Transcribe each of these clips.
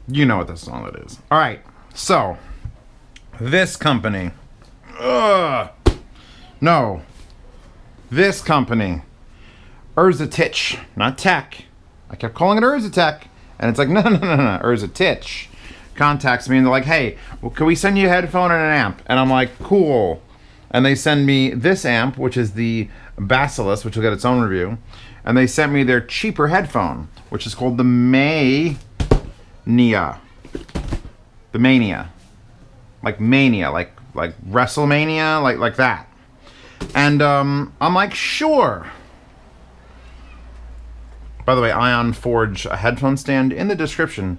You know what the song that is. All right, so this company, no, this company, ERZETICH, not tech. I kept calling it ERZETICH, and it's like, no, ERZETICH contacts me and they're like, hey, well, can we send you a headphone and an amp? And I'm like, cool. And they send me this amp, which is the Basilisk, which will get its own review. And they sent me their cheaper headphone, which is called the Mania. The Mania. Like Mania, like WrestleMania, like that. And I'm like, sure. By the way, Ion Forge a headphone stand in the description.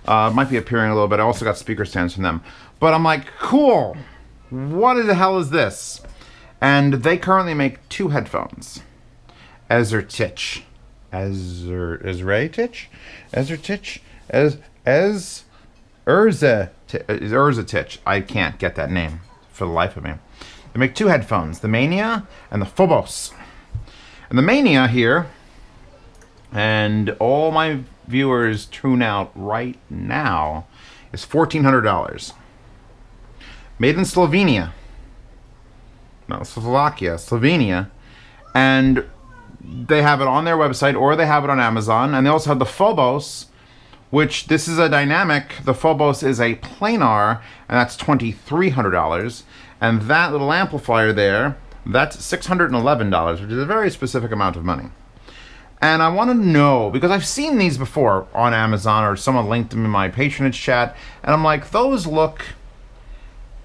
Might be appearing a little bit. I also got speaker stands from them. But I'm like, cool. What the hell is this? And they currently make two headphones. ERZETICH. ERZETICH? ERZETICH. I can't get that name for the life of me. They make two headphones, the Mania and the Phobos. And the Mania here, and all my viewers tune out right now, is $1,400. Made in Slovenia. No, Slovakia, Slovenia. And they have it on their website or they have it on Amazon. And they also have the Phobos, which this is a dynamic. The Phobos is a planar, and that's $2,300. And that little amplifier there, that's $611, which is a very specific amount of money. And I want to know, because I've seen these before on Amazon, or someone linked them in my patronage chat, and I'm like, those look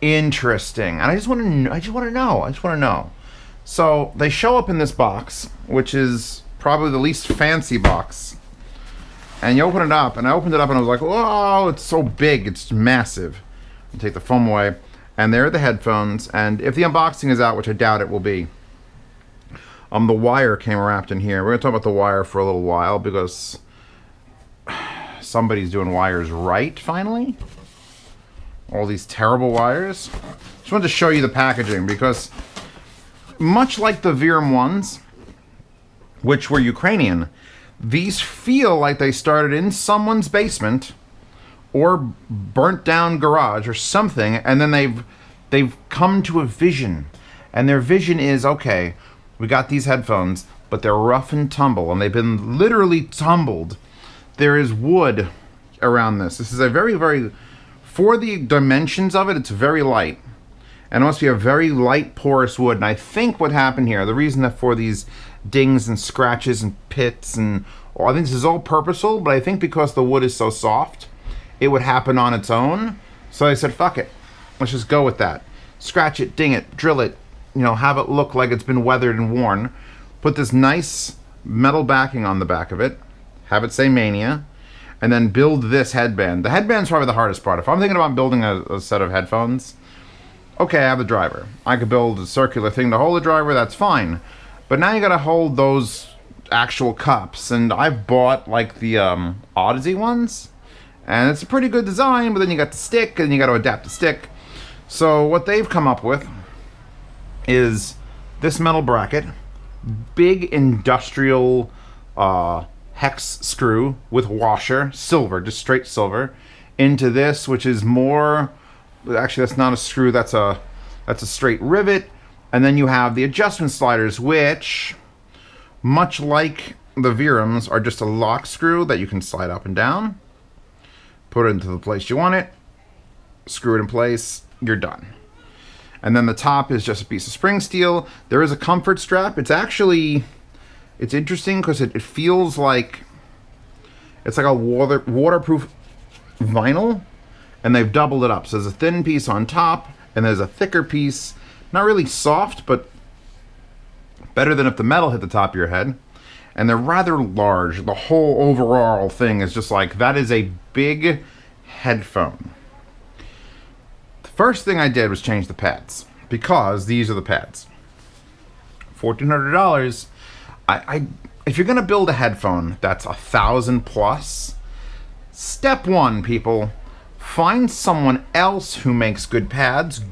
interesting. And I just want to know. So they show up in this box, which is probably the least fancy box. And you open it up, and I opened it up and I was like, whoa, it's so big, it's massive. You take the foam away, and there are the headphones. And if the unboxing is out, which I doubt it will be, the wire came wrapped in here. We're going to talk about the wire for a little while because somebody's doing wires right, finally. All these terrible wires. Just wanted to show you the packaging because much like the Virum ones, which were Ukrainian, these feel like they started in someone's basement or burnt down garage or something, and then they've come to a vision. And their vision is, okay, we got these headphones, but they're rough and tumble, and they've been literally tumbled. There is wood around this. This is a very, very, for the dimensions of it, it's very light. And it must be a very light, porous wood. And I think what happened here, the reason that for these dings and scratches and pits and, I think this is all purposeful, but I think because the wood is so soft, it would happen on its own. So I said, fuck it. Let's just go with that. Scratch it, ding it, drill it, have it look like it's been weathered and worn. Put this nice metal backing on the back of it. Have it say Mania. And then build this headband. The headband's probably the hardest part. If I'm thinking about building a set of headphones, okay, I have the driver. I could build a circular thing to hold the driver, that's fine. But now you gotta hold those actual cups. And I've bought like the Odyssey ones. And it's a pretty good design, but then you got the stick, and you gotta adapt the stick. So what they've come up with is this metal bracket, big industrial hex screw with washer, silver, just straight silver, into this, which is more, actually that's not a screw, that's a straight rivet. And then you have the adjustment sliders, which, much like the Virums, are just a lock screw that you can slide up and down, put it into the place you want it, screw it in place, you're done. And then the top is just a piece of spring steel. There is a comfort strap. It's actually, it's interesting because it feels like, it's like a waterproof vinyl, and they've doubled it up. So there's a thin piece on top, and there's a thicker piece, not really soft, but better than if the metal hit the top of your head. And they're rather large. The whole overall thing is just like, that is a big headphone. First thing I did was change the pads, because these are the pads. $1,400. If you're gonna build a headphone that's $1,000 plus, step one, people, find someone else who makes good pads,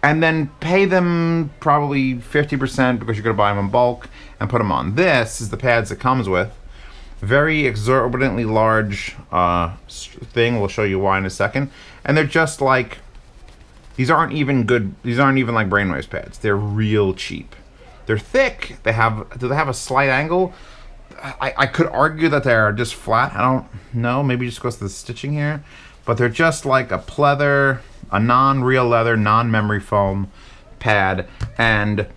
and then pay them probably 50% because you're gonna buy them in bulk and put them on. This is the pads it comes with. Very exorbitantly large thing. We'll show you why in a second. And they're just like, these aren't even like brainwaves pads. They're real cheap. They're thick. Do they have a slight angle? I could argue that they're just flat. I don't know. Maybe just because of the stitching here. But they're just like a pleather, a non-real leather, non-memory foam pad. And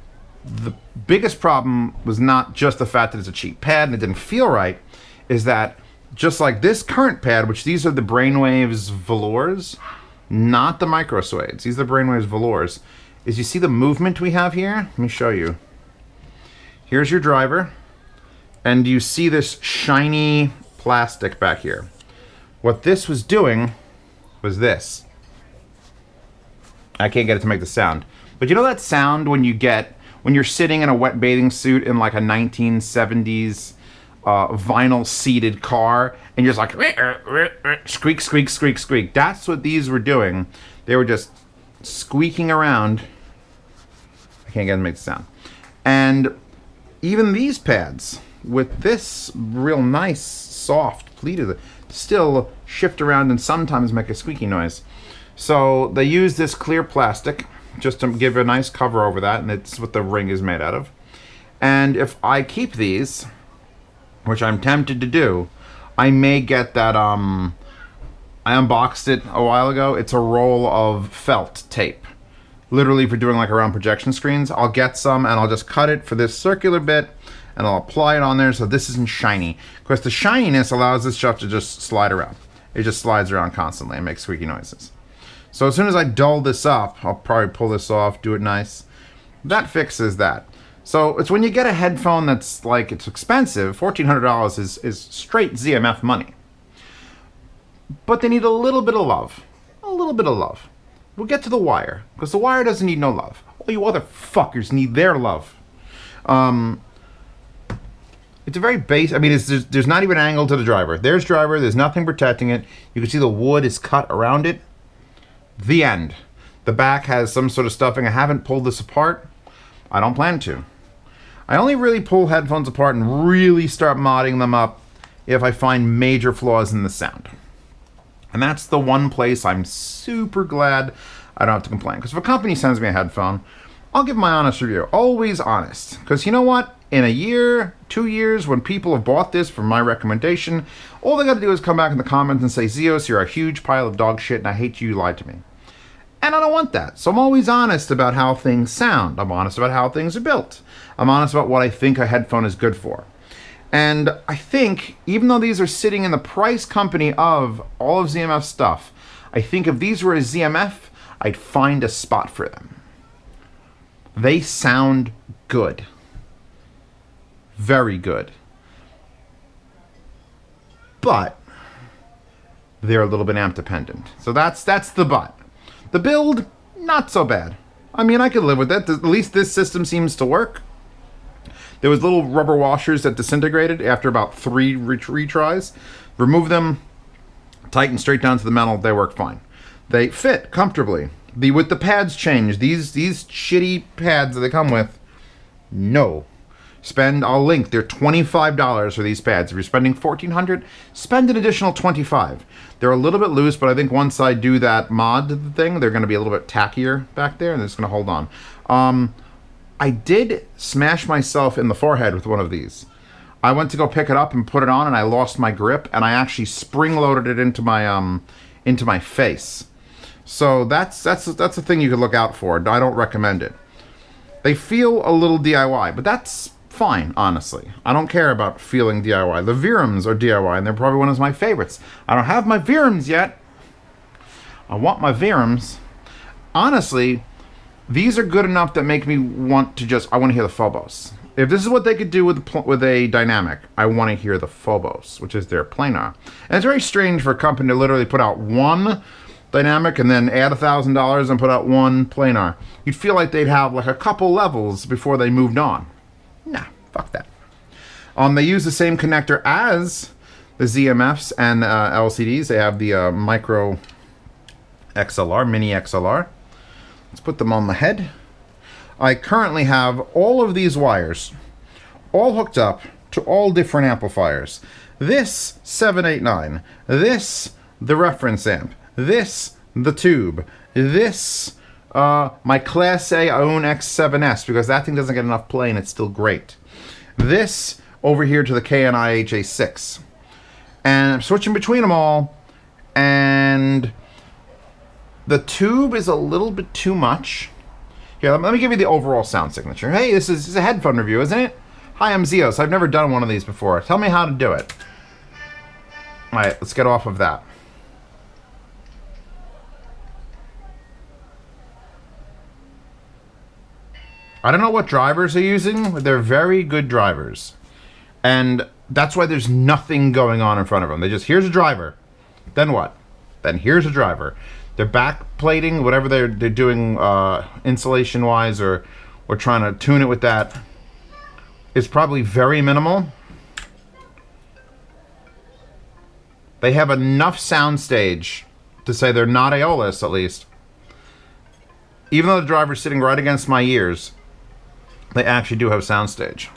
the biggest problem was not just the fact that it's a cheap pad and it didn't feel right, is that just like this current pad, which these are the Brainwaves velours, not the micro suedes, these are the Brainwaves velours, is you see the movement we have here? Let me show you. Here's your driver, and you see this shiny plastic back here. What this was doing was this. I can't get it to make the sound. But you know that sound when you're sitting in a wet bathing suit in like a 1970s vinyl seated car, and you're just like squeak, squeak, squeak, squeak. That's what these were doing. They were just squeaking around. I can't get them to make the sound. And even these pads with this real nice soft pleated still shift around and sometimes make a squeaky noise. So they use this clear plastic just to give a nice cover over that, and it's what the ring is made out of. And if I keep these, which I'm tempted to do, I may get that, I unboxed it a while ago. It's a roll of felt tape, literally for doing like around projection screens. I'll get some and I'll just cut it for this circular bit and I'll apply it on there so this isn't shiny. Because the shininess allows this stuff to just slide around. It just slides around constantly and makes squeaky noises. So as soon as I dull this up, I'll probably pull this off, do it nice. That fixes that. So it's when you get a headphone that's like, it's expensive, $1,400 is straight ZMF money. But they need a little bit of love. A little bit of love. We'll get to the wire, because the wire doesn't need no love. All you other fuckers need their love. It's a very base, I mean, there's not even an angle to the driver. There's driver, there's nothing protecting it. You can see the wood is cut around it. The end. The back has some sort of stuffing. I haven't pulled this apart. I don't plan to. I only really pull headphones apart and really start modding them up if I find major flaws in the sound. And that's the one place I'm super glad I don't have to complain. Because if a company sends me a headphone, I'll give my honest review. Always honest. Because you know what? In a year, 2 years, when people have bought this from my recommendation, all they got to do is come back in the comments and say, Zeos, you're a huge pile of dog shit and I hate you lied to me. And I don't want that. So I'm always honest about how things sound. I'm honest about how things are built. I'm honest about what I think a headphone is good for. And I think, even though these are sitting in the price company of all of ZMF stuff, I think if these were a ZMF, I'd find a spot for them. They sound good. Very good. But they're a little bit amp dependent. So that's the but. The build, not so bad. I mean, I could live with that. At least this system seems to work. There was little rubber washers that disintegrated after about 3 retries. Remove them, tighten straight down to the metal, they work fine. They fit comfortably. With the pads changed, these shitty pads that they come with, no. I'll link, they're $25 for these pads. If you're spending $1,400, spend an additional $25. They're a little bit loose, but I think once I do that mod thing, they're going to be a little bit tackier back there, and they're just going to hold on. I did smash myself in the forehead with one of these. I went to go pick it up and put it on, and I lost my grip, and I actually spring-loaded it into my face. So that's a thing you could look out for. I don't recommend it. They feel a little DIY, but that's fine, honestly. I don't care about feeling DIY. The Virums are DIY, and they're probably one of my favorites. I don't have my Virums yet. I want my Virums. Honestly, these are good enough that make me want to I want to hear the Phobos. If this is what they could do with a dynamic, I want to hear the Phobos, which is their planar. And it's very strange for a company to literally put out one dynamic and then add $1,000 and put out one planar. You'd feel like they'd have like a couple levels before they moved on. Nah, fuck that. They use the same connector as the ZMFs and LCDs. They have the micro XLR, mini XLR. Let's put them on the head. I currently have all of these wires all hooked up to all different amplifiers. This 789. This the reference amp. This the tube. This my Class A I own X7S, because that thing doesn't get enough play and it's still great. This over here to the KNI HA6. And I'm switching between them all, and the tube is a little bit too much. Here, let me give you the overall sound signature. Hey, this is a headphone review, isn't it? Hi, I'm Zeos. I've never done one of these before. Tell me how to do it. All right, let's get off of that. I don't know what drivers they're using, but they're very good drivers. And that's why there's nothing going on in front of them. They just, here's a driver. Then what? Then here's a driver. They're backplating, whatever they're doing insulation-wise, or trying to tune it with that, is probably very minimal. They have enough soundstage to say they're not Aeolus, at least. Even though the driver's sitting right against my ears, they actually do have soundstage.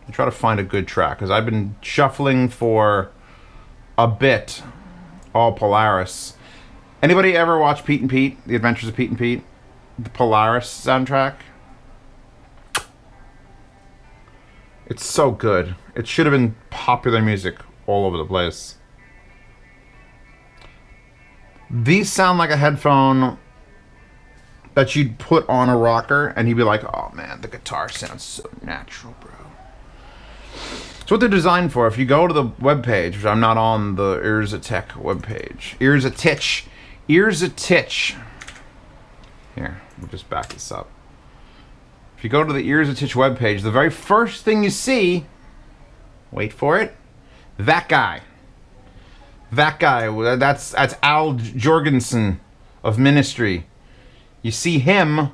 I try to find a good track, because I've been shuffling for a bit. All Polaris. Anybody ever watch Pete and Pete? The Adventures of Pete and Pete? The Polaris soundtrack? It's so good. It should have been popular music all over the place. These sound like a headphone that you'd put on a rocker and you'd be like, oh man, the guitar sounds so natural, bro. It's what they're designed for. If you go to the webpage, which I'm not on the ERZETICH webpage. ERZETICH. Here, we'll just back this up. If you go to the ERZETICH webpage, the very first thing you see, wait for it, that guy. That guy, that's Al Jorgensen of Ministry. You see him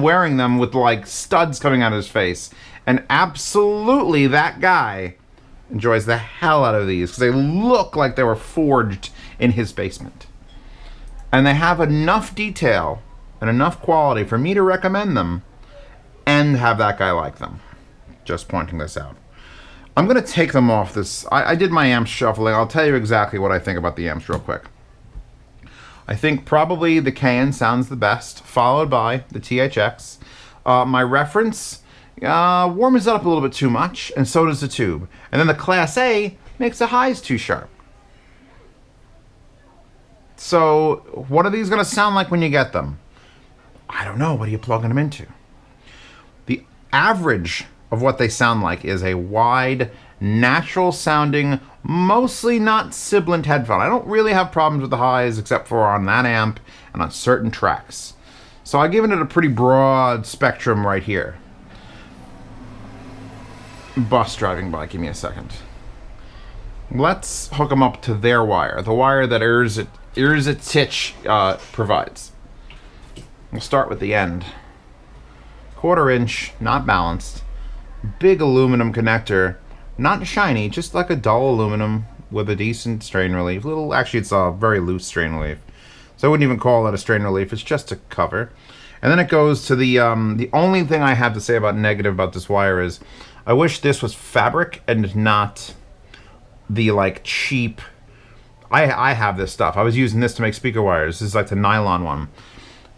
wearing them with like studs coming out of his face. And absolutely that guy enjoys the hell out of these, because they look like they were forged in his basement. And they have enough detail and enough quality for me to recommend them and have that guy like them. Just pointing this out. I'm going to take them off this. I did my amps shuffling. I'll tell you exactly what I think about the amps real quick. I think probably the KN sounds the best, followed by the THX. My reference warms it up a little bit too much, and so does the tube. And then the Class A makes the highs too sharp. So what are these going to sound like when you get them? I don't know. What are you plugging them into? The average of what they sound like is a wide, natural sounding, mostly not sibilant headphone. I don't really have problems with the highs except for on that amp and on certain tracks. So I've given it a pretty broad spectrum right here. Bus driving by, give me a second. Let's hook them up to their wire, the wire that ERZETICH provides. We'll start with the end. 1/4 inch, not balanced. Big aluminum connector, not shiny, just like a dull aluminum with a decent strain relief. Actually, it's a very loose strain relief, so I wouldn't even call it a strain relief. It's just a cover. And then it goes to the only thing I have to say about negative about this wire is, I wish this was fabric and not the like cheap. I have this stuff. I was using this to make speaker wires. This is like the nylon one,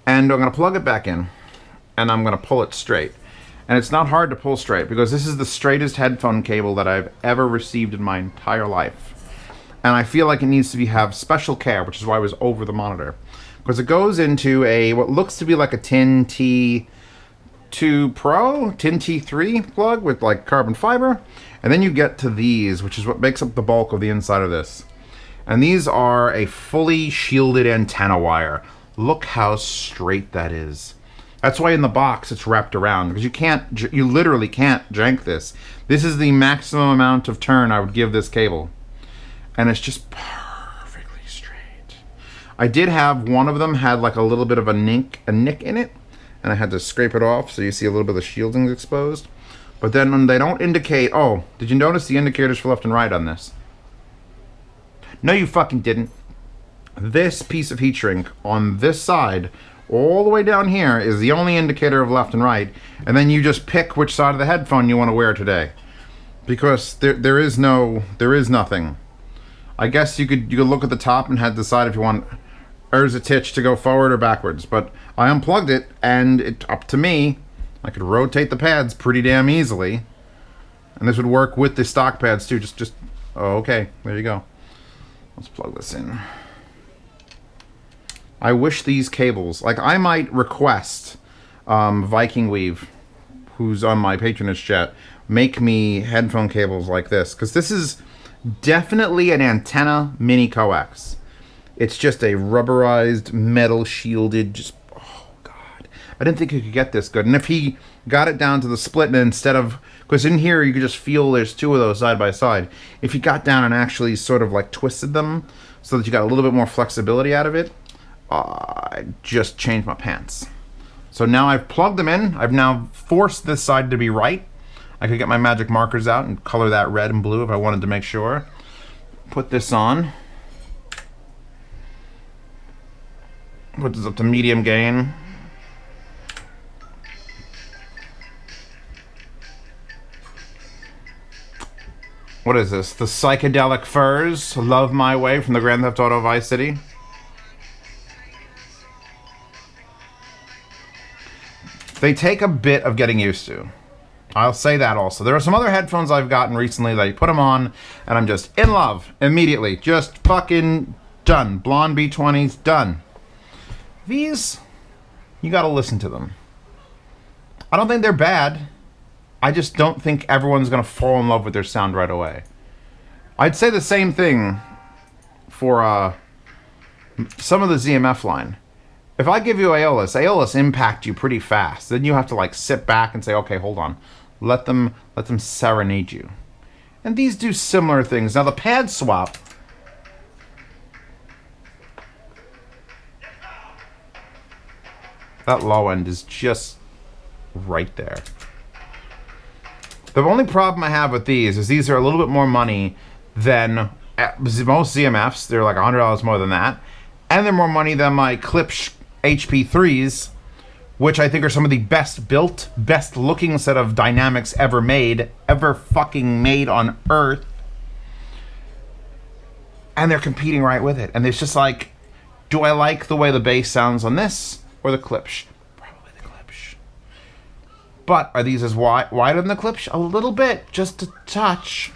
and I'm gonna plug it back in, and I'm gonna pull it straight. And it's not hard to pull straight, because this is the straightest headphone cable that I've ever received in my entire life. And I feel like it needs to have special care, which is why I was over the monitor. Because it goes into what looks to be like a TIN T2 Pro, TIN T3 plug with like carbon fiber. And then you get to these, which is what makes up the bulk of the inside of this. And these are a fully shielded antenna wire. Look how straight that is. That's why in the box it's wrapped around, because you literally can't jank this. This is the maximum amount of turn I would give this cable. And it's just perfectly straight. I did have one of them had like a little bit of a nick in it, and I had to scrape it off, so you see a little bit of the shielding exposed. But then when they don't indicate, oh, did you notice the indicators for left and right on this? No, you fucking didn't. This piece of heat shrink on this side, all the way down here, is the only indicator of left and right, and then you just pick which side of the headphone you want to wear today. because there is nothing. I guess you could look at the top and decide if you want ERZETICH to go forward or backwards, but I unplugged it and it's up to me. I could rotate the pads pretty damn easily, and this would work with the stock pads too. Oh, okay, there you go. Let's plug this in. I wish these cables, like I might request Vikingweave, who's on my patronage chat, make me headphone cables like this, because this is definitely an antenna mini coax. It's just a rubberized, metal shielded, oh god. I didn't think you could get this good. And if he got it down to the split, and instead of, because in here you could just feel there's two of those side by side. If you got down and actually sort of like twisted them so that you got a little bit more flexibility out of it, I just changed my pants. So now I've plugged them in. I've now forced this side to be right. I could get my magic markers out and color that red and blue if I wanted to make sure. Put this on. Put this up to medium gain. What is this? The Psychedelic Furs, Love My Way from the Grand Theft Auto Vice City. They take a bit of getting used to. I'll say that also. There are some other headphones I've gotten recently that I put them on and I'm just in love immediately. Just fucking done. Blonde B20s, done. These, you gotta listen to them. I don't think they're bad. I just don't think everyone's gonna fall in love with their sound right away. I'd say the same thing for some of the ZMF line. If I give you Aeolus impact you pretty fast. Then you have to like sit back and say, okay, hold on. Let them serenade you. And these do similar things. Now the pad swap, that low end is just right there. The only problem I have with these is these are a little bit more money than most ZMFs. They're like $100 more than that. And they're more money than my Klipsch HP3s, which I think are some of the best built, best looking set of dynamics ever fucking made on Earth. And they're competing right with it. And it's just like, do I like the way the bass sounds on this or the Klipsch? Probably the Klipsch. But are these as wider than the Klipsch? A little bit, just a touch.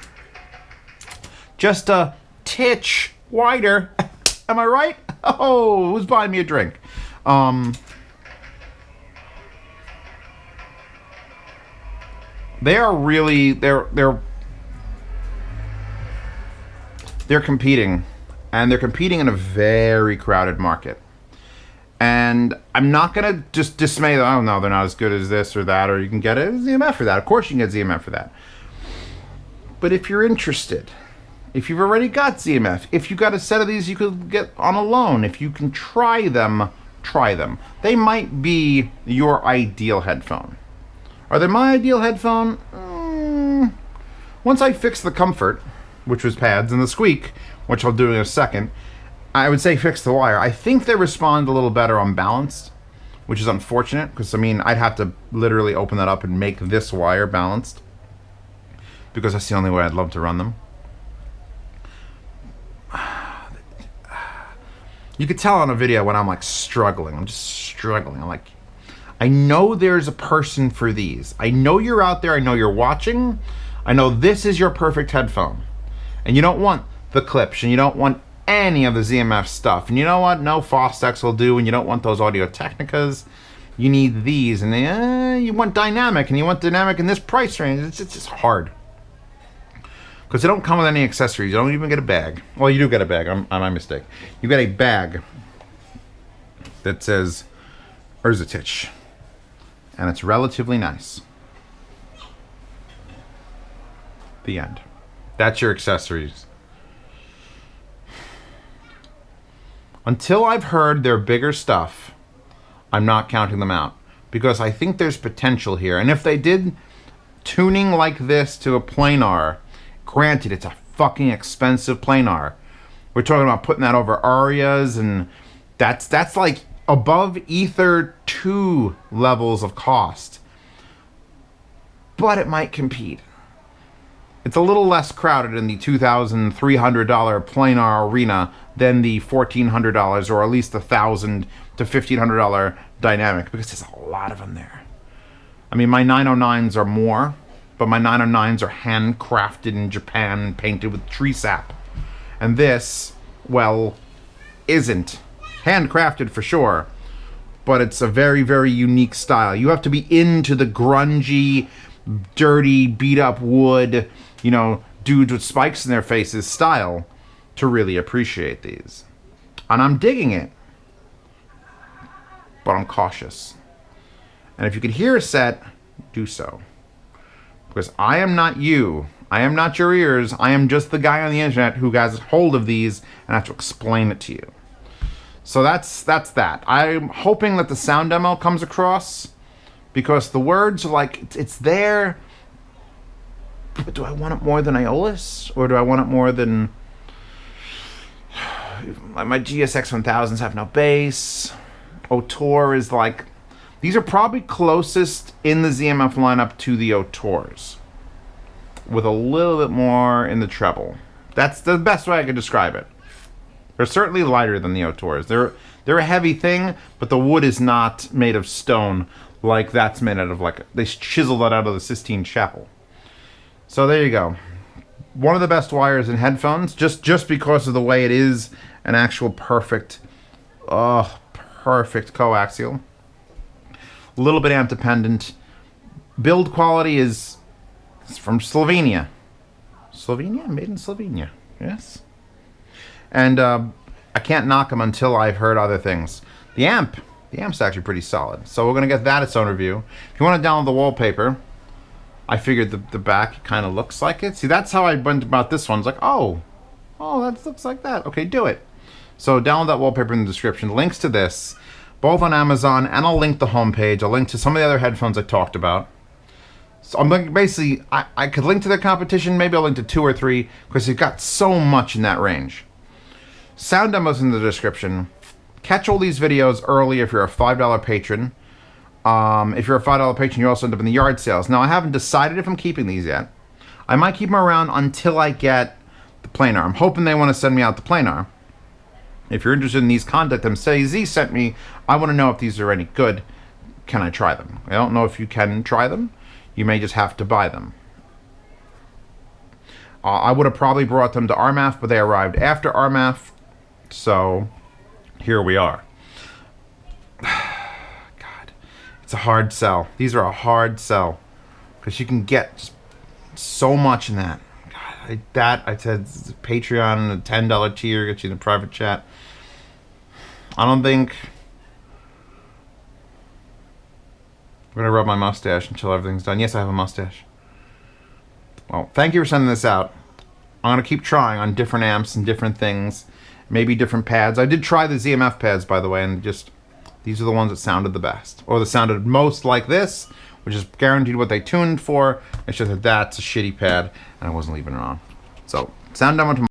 Just a titch wider. Am I right? Oh, who's buying me a drink? They are really they're competing, and they're competing in a very crowded market. And I'm not gonna just dismay them. Oh no, they're not as good as this or that, or you can get a ZMF for that. Of course you can get ZMF for that. But if you're interested, if you've already got ZMF, if you got a set of these you could get on a loan, if you can try them, try them. They might be your ideal headphone. Are they my ideal headphone? Once I fix the comfort, which was pads, and the squeak, which I'll do in a second, I would say fix the wire. I think they respond a little better on balanced, which is unfortunate, because I mean, I'd have to literally open that up and make this wire balanced, because that's the only way I'd love to run them. You could tell on a video when I'm like struggling. I'm just struggling. I'm like, I know there's a person for these. I know you're out there. I know you're watching. I know this is your perfect headphone. And you don't want the Klipsch, and you don't want any of the ZMF stuff. And you know what? No Fostex will do, and you don't want those Audio Technicas. You need these, and you want dynamic, and you want dynamic in this price range. It's just hard. Because they don't come with any accessories. You don't even get a bag. Well, you do get a bag. I'm my mistake. You get a bag that says ERZETICH. And it's relatively nice. The end. That's your accessories. Until I've heard their bigger stuff, I'm not counting them out. Because I think there's potential here. And if they did tuning like this to a planar, granted, it's a fucking expensive planar. We're talking about putting that over Arias, and that's like above Ether 2 levels of cost. But it might compete. it's a little less crowded in the $2,300 planar arena than the $1,400 or at least the $1,000 to $1,500 dynamic, because there's a lot of them there. I mean, my 909s are more, but my 909s are handcrafted in Japan and painted with tree sap. And this, well, isn't. Handcrafted for sure, but it's a very, very unique style. You have to be into the grungy, dirty, beat-up wood, you know, dudes with spikes in their faces style to really appreciate these. And I'm digging it, but I'm cautious. And if you could hear a set, do so. Because I am not you. I am not your ears. I am just the guy on the internet who has hold of these and I have to explain it to you. So that's that. I'm hoping that the sound demo comes across, because the words are like, it's there, but do I want it more than Aeolus? Or do I want it more than... my GSX 1000s have no bass. Otor is like... These are probably closest in the ZMF lineup to the Otors, with a little bit more in the treble. That's the best way I could describe it. They're certainly lighter than the Otors. They're a heavy thing, but the wood is not made of stone like that's made out of, like, they chiseled that out of the Sistine Chapel. So there you go. One of the best wires in headphones, just because of the way it is an actual perfect coaxial. A little bit amp dependent. Build quality is from Slovenia. Slovenia? Made in Slovenia. Yes. And I can't knock them until I've heard other things. The amp's actually pretty solid. So we're going to get that its own review. If you want to download the wallpaper, I figured the back kind of looks like it. See, that's how I went about this one. It's like, oh, that looks like that. Okay, do it. So download that wallpaper in the description. Links to this, both on Amazon, and I'll link the homepage. I'll link to some of the other headphones I talked about. So I'm like, basically, I could link to their competition. Maybe I'll link to 2 or 3, because they've got so much in that range. Sound demos in the description. Catch all these videos early if you're a $5 patron. If you're a $5 patron, you also end up in the yard sales. Now, I haven't decided if I'm keeping these yet. I might keep them around until I get the planar. I'm hoping they want to send me out the planar. If you're interested in these, contact them. Say, Z sent me. I want to know if these are any good. Can I try them? I don't know if you can try them. You may just have to buy them. I would have probably brought them to RMAF, but they arrived after RMAF. So here we are. God, it's a hard sell. These are a hard sell, because you can get just so much in that. God, I said Patreon, a $10 tier gets you in the private chat. I don't think I'm gonna rub my mustache until everything's done. Yes, I have a mustache. Well, thank you for sending this out. I'm gonna keep trying on different amps and different things. Maybe different pads. I did try the ZMF pads, by the way, and just these are the ones that sounded the best, or that sounded most like this, which is guaranteed what they tuned for. It's just that that's a shitty pad, and I wasn't leaving it on. So, sound demo tomorrow.